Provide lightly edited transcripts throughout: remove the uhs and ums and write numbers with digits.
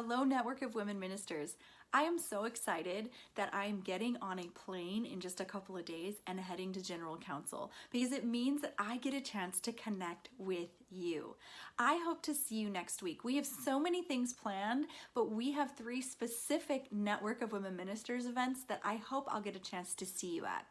Hello, Network of Women Ministers. I am so excited that I'm getting on a plane in just a couple of days and heading to General Council because it means that I get a chance to connect with you. I hope to see you next week. We have so many things planned, but we have 3 specific Network of Women Ministers events that I hope I'll get a chance to see you at.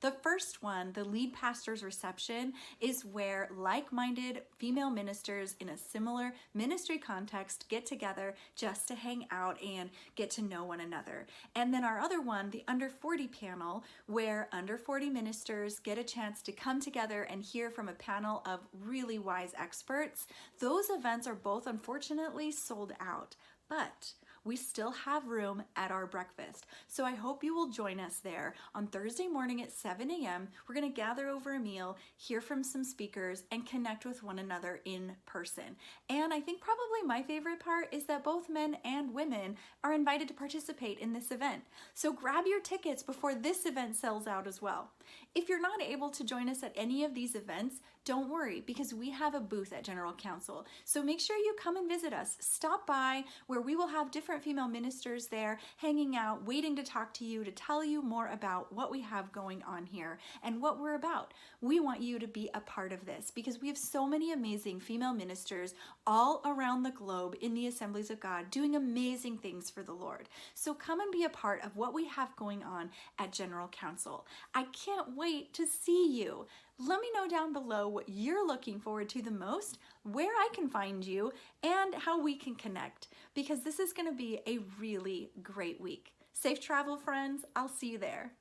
The first one, the lead pastor's reception, is where like-minded female ministers in a similar ministry context get together just to hang out and get to know one another. And then our other one, the under 40 panel, where under 40 ministers get a chance to come together and hear from a panel of really wise experts. Those events are both unfortunately sold out, but we still have room at our breakfast. So I hope you will join us there on Thursday morning at 7 a.m. We're gonna gather over a meal, hear from some speakers, and connect with one another in person. And I think probably my favorite part is that both men and women are invited to participate in this event. So grab your tickets before this event sells out as well. If you're not able to join us at any of these events, don't worry, because we have a booth at General Council. So make sure you come and visit us. Stop by where we will have different female ministers there hanging out, waiting to talk to you, to tell you more about what we have going on here and what we're about. We want you to be a part of this because we have so many amazing female ministers all around the globe in the Assemblies of God doing amazing things for the Lord. So come and be a part of what we have going on at General Council. I can't wait to see you. Let me know down below what you're looking forward to the most, where I can find you, and how we can connect, because this is going to be a really great week. Safe travel, friends. I'll see you there.